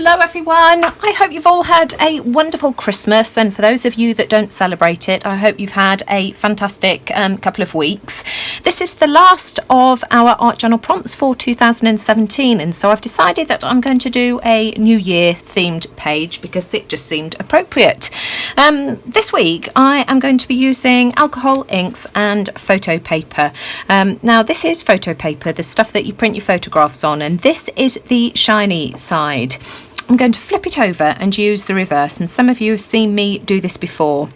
Hello everyone, I hope you've all had a wonderful Christmas, and for those of you that don't celebrate it, I hope you've had a fantastic couple of weeks. This is the last of our art journal prompts for 2017, and so I've decided that I'm going to do a New Year themed page because it just seemed appropriate. This week I am going to be using alcohol inks and photo paper. Now this is photo paper, the stuff that you print your photographs on, and this is the shiny side. I'm going to flip it over and use the reverse, and some of you have seen me do this before.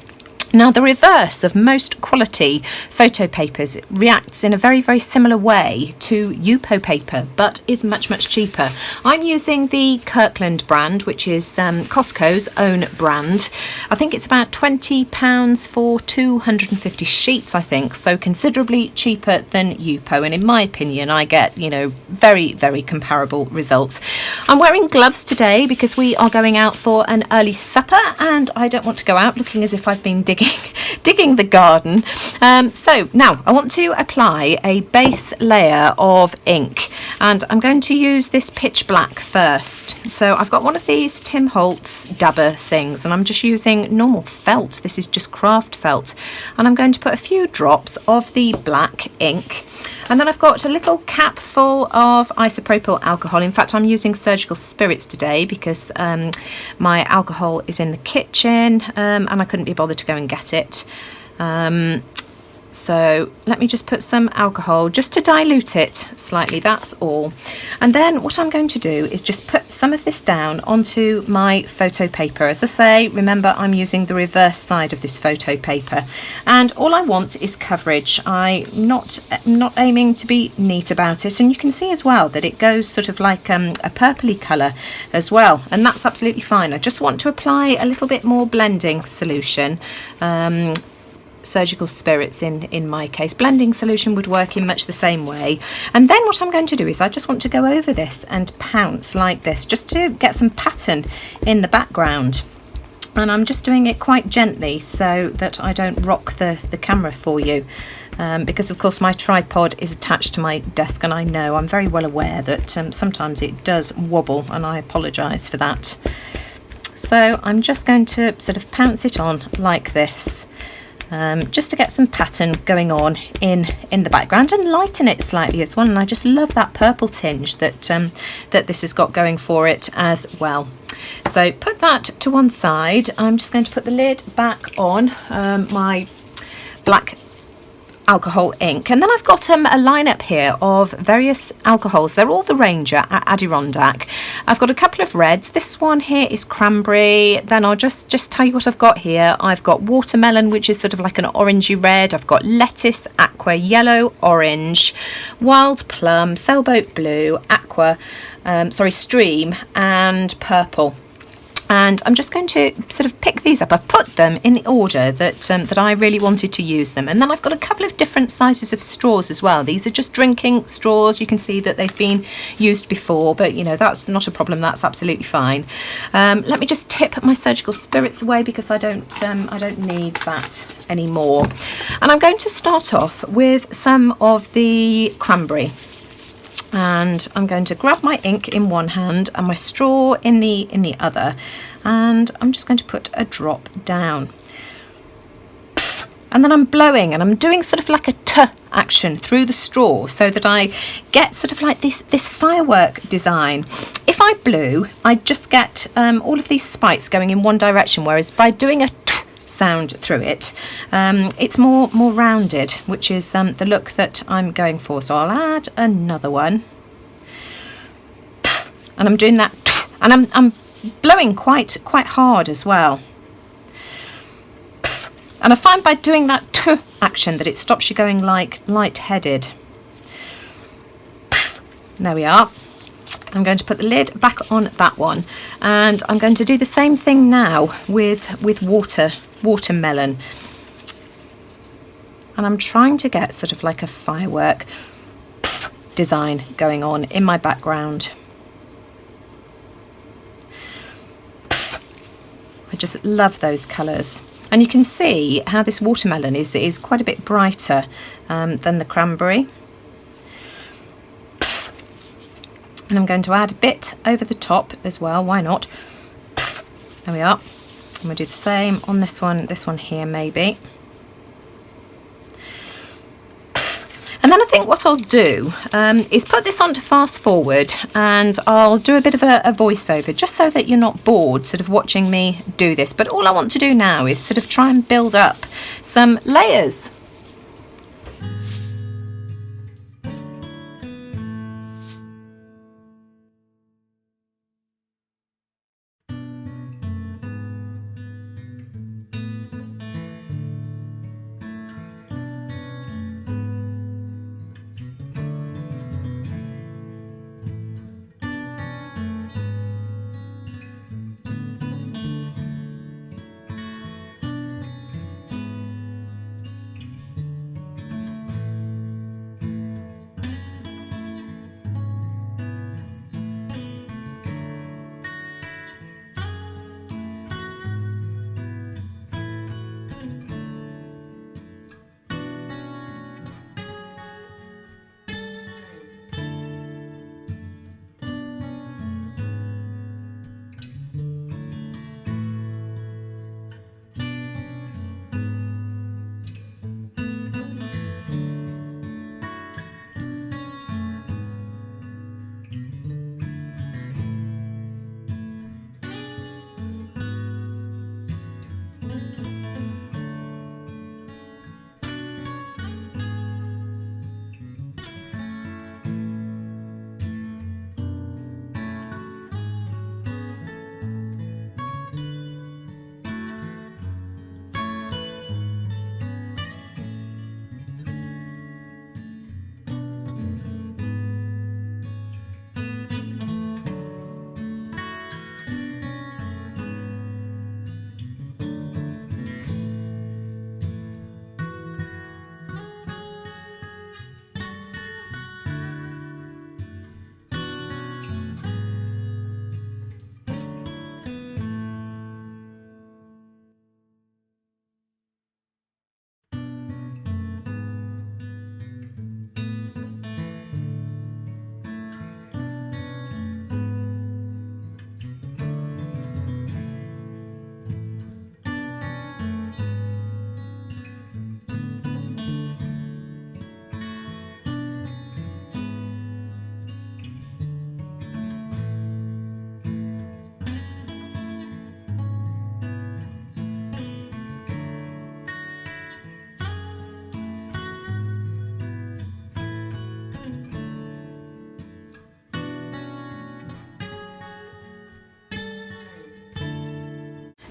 Now the reverse of most quality photo papers reacts in a very, very similar way to Yupo paper, but is much, much cheaper. I'm using the Kirkland brand, which is Costco's own brand. I think it's about £20 for 250 sheets, I think, so considerably cheaper than Yupo, and in my opinion I get, you know, very, very comparable results. I'm wearing gloves today because we are going out for an early supper, and I don't want to go out looking as if I've been digging the garden. So now I want to apply a base layer of ink, and I'm going to use this pitch black first. So I've got one of these Tim Holtz dabber things, and I'm just using normal felt. This is just craft felt, and I'm going to put a few drops of the black ink. And then I've got a little cap full of isopropyl alcohol. In fact, I'm using surgical spirits today because my alcohol is in the kitchen and I couldn't be bothered to go and get it. So let me just put some alcohol just to dilute it slightly, that's all. And then what I'm going to do is just put some of this down onto my photo paper. As I say, remember I'm using the reverse side of this photo paper, and all I want is coverage. I'm not aiming to be neat about it, and you can see as well that it goes sort of like a purpley colour as well, and that's absolutely fine. I just want to apply a little bit more blending solution. Surgical spirits in my case. Blending solution would work in much the same way. And then what I'm going to do is I just want to go over this and pounce like this just to get some pattern in the background. And I'm just doing it quite gently so that I don't rock the camera for you. Because of course my tripod is attached to my desk, and I know, I'm very well aware that sometimes it does wobble, and I apologise for that. So I'm just going to sort of pounce it on like this. Just to get some pattern going on in the background and lighten it slightly as well. And I just love that purple tinge that that this has got going for it as well. So put that to one side. I'm just going to put the lid back on my black alcohol ink, and then I've got a lineup here of various alcohols. They're all the Ranger at Adirondack. I've got a couple of reds. This one here is Cranberry. Then I'll just tell you what I've got here. I've got watermelon, which is sort of like an orangey red. I've got lettuce, Aqua, yellow, orange, wild plum, sailboat blue, Aqua, stream, and purple. And I'm just going to sort of pick these up. I've put them in the order that I really wanted to use them. And then I've got a couple of different sizes of straws as well. These are just drinking straws. You can see that they've been used before, but you know, that's not a problem. That's absolutely fine. Let me just tip my surgical spirits away because I don't need that anymore. And I'm going to start off with some of the Cranberry. And I'm going to grab my ink in one hand and my straw in the other, and I'm just going to put a drop down, and then I'm blowing, and I'm doing sort of like a T action through the straw so that I get sort of like this firework design. If I blew, I'd just get all of these spikes going in one direction, whereas by doing a T sound through it, it's more rounded, which is the look that I'm going for. So I'll add another one, and I'm doing that, and I'm blowing quite hard as well. And I find by doing that T action that it stops you going like light-headed. There we are. I'm going to put the lid back on that one, and I'm going to do the same thing now with watermelon, and I'm trying to get sort of like a firework design going on in my background. I just love those colours, and you can see how this watermelon is quite a bit brighter than the Cranberry. And I'm going to add a bit over the top as well, why not? There we are. I'm going to do the same on this one here maybe. And then I think what I'll do is put this on to fast forward, and I'll do a bit of a voiceover just so that you're not bored sort of watching me do this. But all I want to do now is sort of try and build up some layers.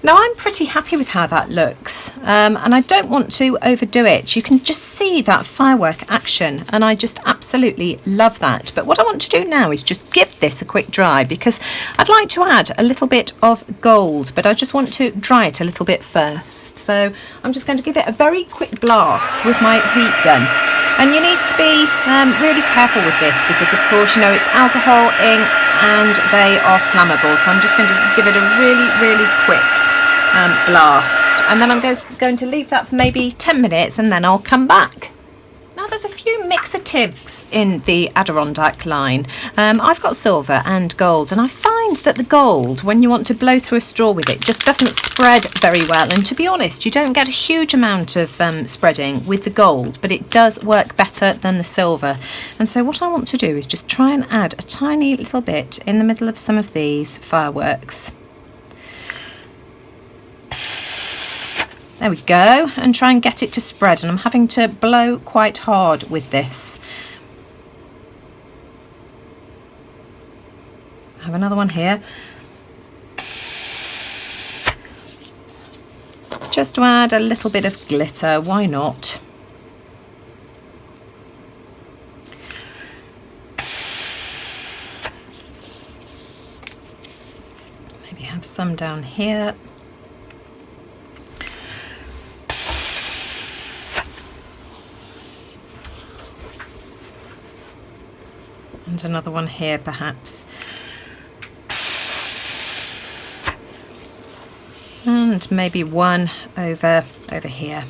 Now I'm pretty happy with how that looks, and I don't want to overdo it. You can just see that firework action, and I just absolutely love that. But what I want to do now is just give this a quick dry, because I'd like to add a little bit of gold, but I just want to dry it a little bit first. So I'm just going to give it a very quick blast with my heat gun. And you need to be really careful with this, because of course, you know, it's alcohol inks and they are flammable. So I'm just going to give it a really quick blast, and then I'm going to leave that for maybe 10 minutes, and then I'll come back. Now there's a few mixatives in the Adirondack line. I've got silver and gold, and I find that the gold, when you want to blow through a straw with it, just doesn't spread very well. And to be honest, you don't get a huge amount of spreading with the gold, but it does work better than the silver. And so what I want to do is just try and add a tiny little bit in the middle of some of these fireworks. There we go, and try and get it to spread, and I'm having to blow quite hard with this. I have another one here. Just to add a little bit of glitter, why not? Maybe have some down here. And another one here perhaps. And maybe one over here.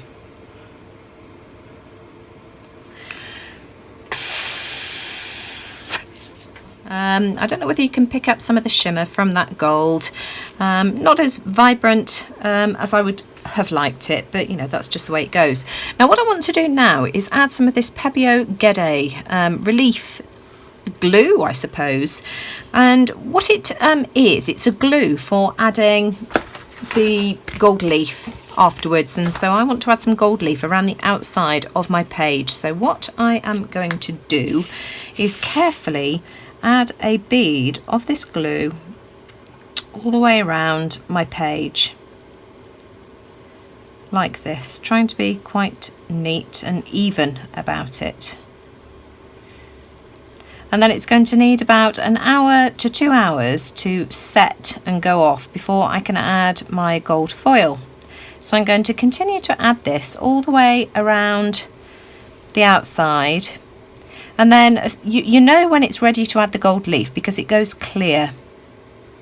I don't know whether you can pick up some of the shimmer from that gold. Not as vibrant as I would have liked it, but you know, that's just the way it goes. Now what I want to do now is add some of this Pebeo Gede relief glue, I suppose. And what it is, it's a glue for adding the gold leaf afterwards, and so I want to add some gold leaf around the outside of my page. So what I am going to do is carefully add a bead of this glue all the way around my page like this, trying to be quite neat and even about it. And then it's going to need about an hour to 2 hours to set and go off before I can add my gold foil. So I'm going to continue to add this all the way around the outside, and then you know when it's ready to add the gold leaf because it goes clear.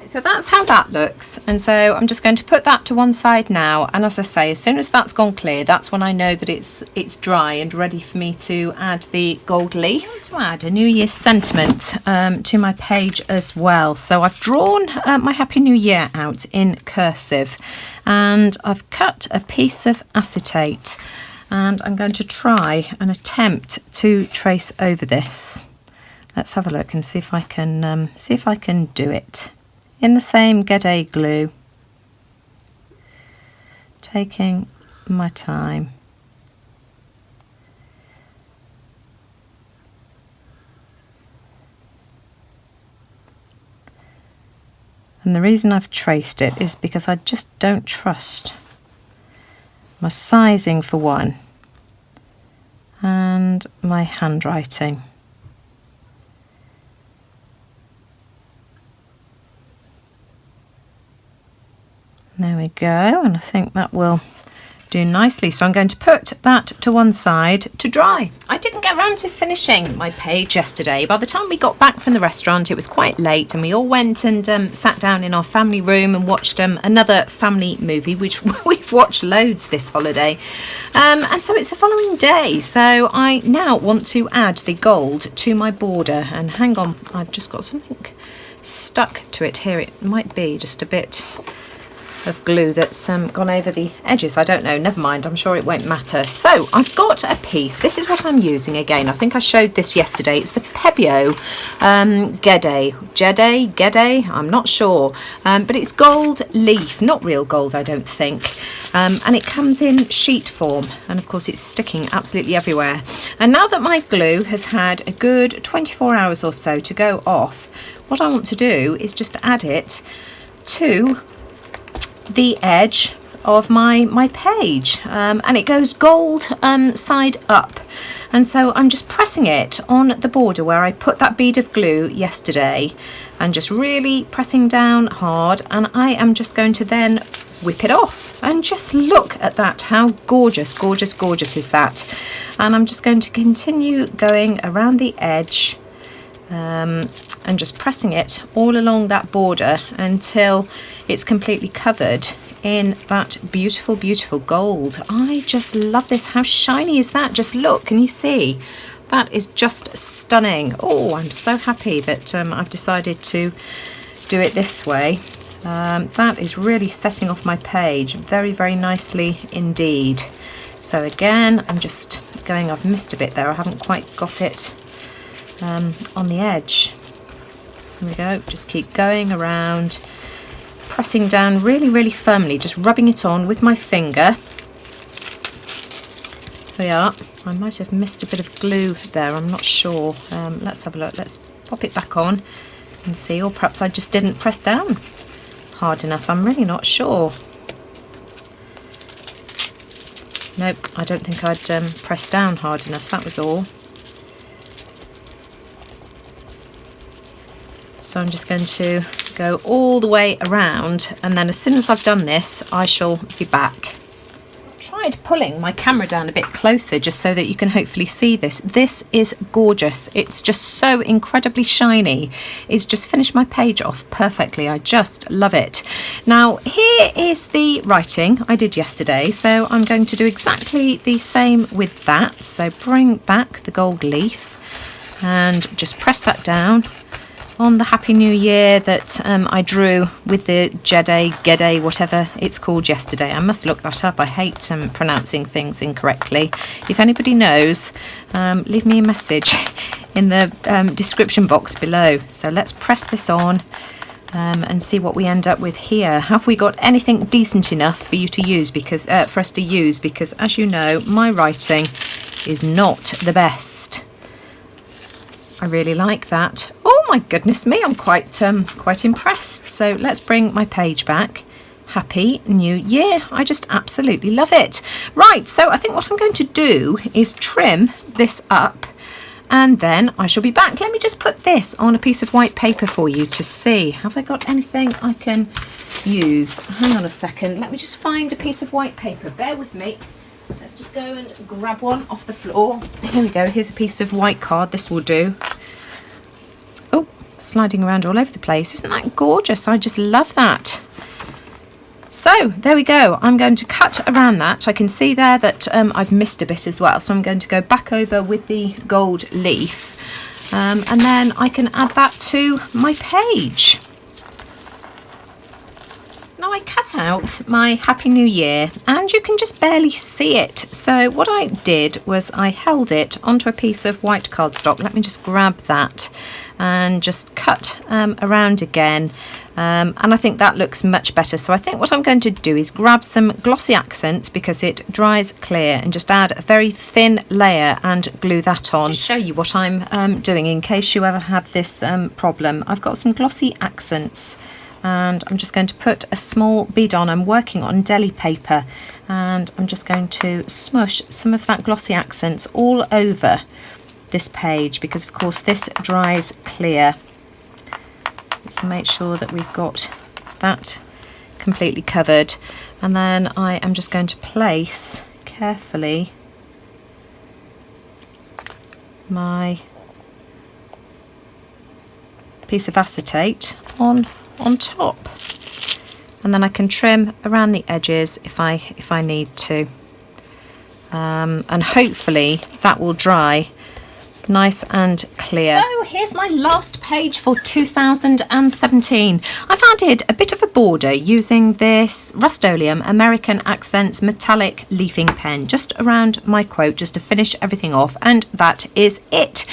So that's how that looks, and so I'm just going to put that to one side now, and as I say, as soon as that's gone clear, that's when I know that it's dry and ready for me to add the gold leaf. I want to add a New Year's sentiment to my page as well. So I've drawn my Happy New Year out in cursive, and I've cut a piece of acetate, and I'm going to try and attempt to trace over this. Let's have a look and see if I can do it in the same Gede glue, taking my time. And the reason I've traced it is because I just don't trust my sizing for one, and my handwriting. There we go, and I think that will do nicely. So I'm going to put that to one side to dry. I didn't get around to finishing my page yesterday. By the time we got back from the restaurant, it was quite late, and we all went and sat down in our family room and watched another family movie, which we've watched loads this holiday. And so it's the following day. So I now want to add the gold to my border. And hang on, I've just got something stuck to it here. It might be just a bit of glue that's gone over the edges. I don't know, never mind, I'm sure it won't matter. So I've got a piece. This is what I'm using again. I think I showed this yesterday. It's the Pebeo Gede, I'm not sure, but it's gold leaf, not real gold, I don't think, and it comes in sheet form, and of course it's sticking absolutely everywhere. And now that my glue has had a good 24 hours or so to go off, what I want to do is just add it to the edge of my page, and it goes gold side up, and so I'm just pressing it on the border where I put that bead of glue yesterday, and just really pressing down hard, and I am just going to then whip it off. And just look at that, how gorgeous, gorgeous, gorgeous is that. And I'm just going to continue going around the edge, and just pressing it all along that border until it's completely covered in that beautiful, beautiful gold. I just love this. How shiny is that? Just look, can you see? That is just stunning. Oh, I'm so happy that I've decided to do it this way. That is really setting off my page very, very nicely indeed. So again, I'm just going, I've missed a bit there. I haven't quite got it on the edge. There we go, just keep going around, pressing down really, really firmly, just rubbing it on with my finger. There we are. I might have missed a bit of glue there, I'm not sure. Let's have a look, let's pop it back on and see, or perhaps I just didn't press down hard enough, I'm really not sure. Nope, I don't think I'd pressed down hard enough, that was all. So I'm just going to go all the way around, and then as soon as I've done this, I shall be back. I've tried pulling my camera down a bit closer just so that you can hopefully see this. This is gorgeous. It's just so incredibly shiny. It's just finished my page off perfectly. I just love it. Now, here is the writing I did yesterday, so I'm going to do exactly the same with that. So bring back the gold leaf and just press that down on the Happy New Year that I drew with the gede, whatever it's called yesterday. I must look that up. I hate pronouncing things incorrectly. If anybody knows, leave me a message in the description box below. So let's press this on and see what we end up with here. Have we got anything decent enough for you to use? Because for us to use, because as you know, my writing is not the best. I really like that. Oh my goodness me, I'm quite impressed. So let's bring my page back. Happy New Year. I just absolutely love it. Right, so I think what I'm going to do is trim this up, and then I shall be back. Let me just put this on a piece of white paper for you to see. Have I got anything I can use? Hang on a second. Let me just find a piece of white paper. Bear with me. Let's just go and grab one off the floor. Here we go. Here's a piece of white card. This will do. Oh, sliding around all over the place. Isn't that gorgeous? I just love that. So there we go. I'm going to cut around that. I can see there that I've missed a bit as well. So I'm going to go back over with the gold leaf. And then I can add that to my page. Now I cut out my Happy New Year and you can just barely see it. So what I did was I held it onto a piece of white cardstock. Let me just grab that and just cut around again. And I think that looks much better. So I think what I'm going to do is grab some glossy accents because it dries clear, and just add a very thin layer and glue that on. Just show you what I'm doing in case you ever have this problem. I've got some glossy accents, and I'm just going to put a small bead on. I'm working on deli paper, and I'm just going to smush some of that glossy accents all over this page because of course this dries clear. Let's make sure that we've got that completely covered, and then I am just going to place carefully my piece of acetate on top, and then I can trim around the edges if I need to, and hopefully that will dry nice and clear. So here's my last page for 2017. I've added a bit of a border using this Rust-Oleum American Accents metallic leafing pen just around my quote, just to finish everything off, and that is it.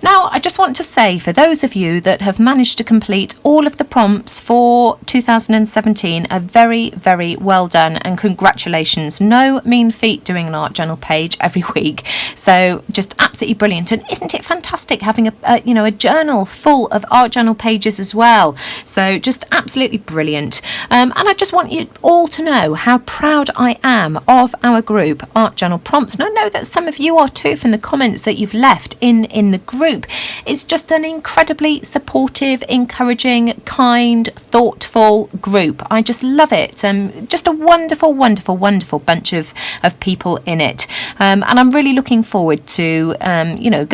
Now I just want to say, for those of you that have managed to complete all of the prompts for 2017, a very, very well done and congratulations. No mean feat doing an art journal page every week, so just absolutely brilliant. And isn't it fantastic having a journal full of art journal pages as well? So just absolutely brilliant. And I just want you all to know how proud I am of our group, Art Journal Prompts. And I know that some of you are too from the comments that you've left in the group. It's just an incredibly supportive, encouraging, kind, thoughtful group. I just love it. Just a wonderful, wonderful, wonderful bunch of people in it. And I'm really looking forward to,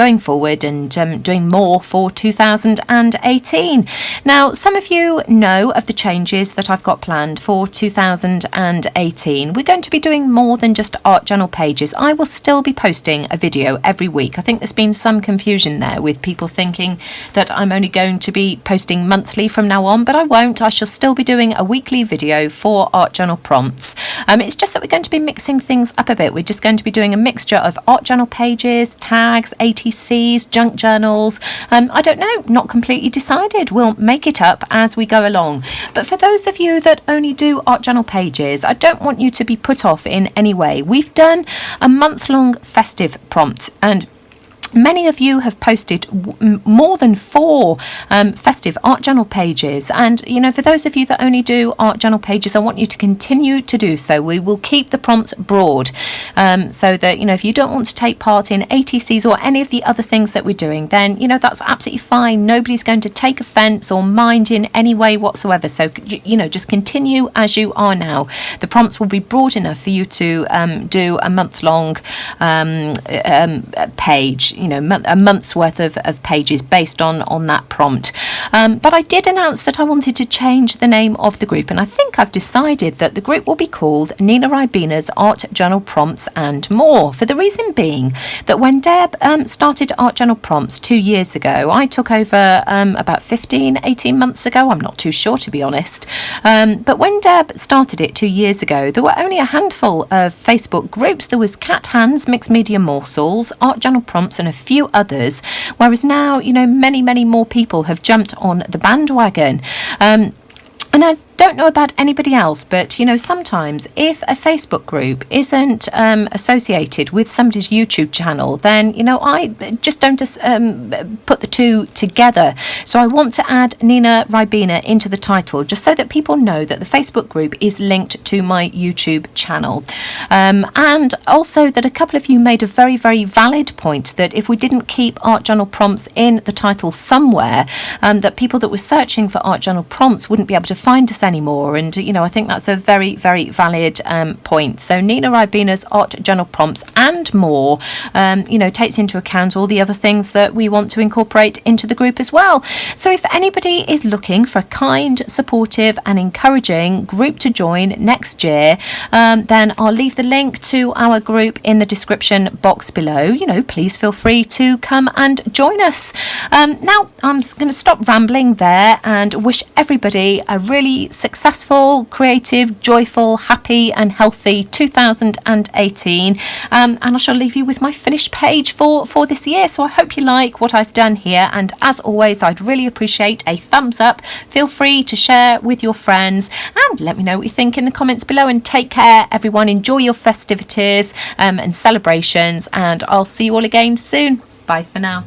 going forward and doing more for 2018. Now, some of you know of the changes that I've got planned for 2018. We're going to be doing more than just art journal pages. I will still be posting a video every week. I think there's been some confusion there with people thinking that I'm only going to be posting monthly from now on, but I won't. I shall still be doing a weekly video for art journal prompts. It's just that we're going to be mixing things up a bit. We're just going to be doing a mixture of art journal pages, tags, ATCs, junk journals. I don't know, not completely decided. We'll make it up as we go along. But for those of you that only do art journal pages, I don't want you to be put off in any way. We've done a month-long festive prompt, and many of you have posted more than 4 festive art journal pages, and for those of you that only do art journal pages, I want you to continue to do so. We will keep the prompts broad, so that if you don't want to take part in ATCs or any of the other things that we're doing, then that's absolutely fine. Nobody's going to take offence or mind in any way whatsoever. So just continue as you are now. The prompts will be broad enough for you to do a month-long page. a month's worth of pages based on that prompt. But I did announce that I wanted to change the name of the group, and I think I've decided that the group will be called Nina Ribena's Art Journal Prompts and More, for the reason being that when Deb started Art Journal Prompts 2 years ago, I took over about 18 months ago, I'm not too sure to be honest, but when Deb started it 2 years ago, there were only a handful of Facebook groups. There was Cat Hands, Mixed Media Morsels, Art Journal Prompts and a few others, whereas now, many more people have jumped on the bandwagon. And I don't know about anybody else, but sometimes if a Facebook group isn't associated with somebody's YouTube channel, then I just don't put the two together. So I want to add Nina Ribena into the title, just so that people know that the Facebook group is linked to my YouTube channel. And also that a couple of you made a very, very valid point that if we didn't keep Art Journal Prompts in the title somewhere, that people that were searching for Art Journal Prompts wouldn't be able to find us anymore. And I think that's a very, very valid point. So Nina Ribena's Art Journal Prompts and More takes into account all the other things that we want to incorporate into the group as well. So if anybody is looking for a kind, supportive and encouraging group to join next year, then I'll leave the link to our group in the description box below. Please feel free to come and join us. Now I'm going to stop rambling there and wish everybody a really successful, creative, joyful, happy and healthy 2018, and I shall leave you with my finished page for this year. So I hope you like what I've done here, and as always I'd really appreciate a thumbs up. Feel free to share with your friends and let me know what you think in the comments below, and take care everyone. Enjoy your festivities and celebrations, and I'll see you all again soon. Bye for now.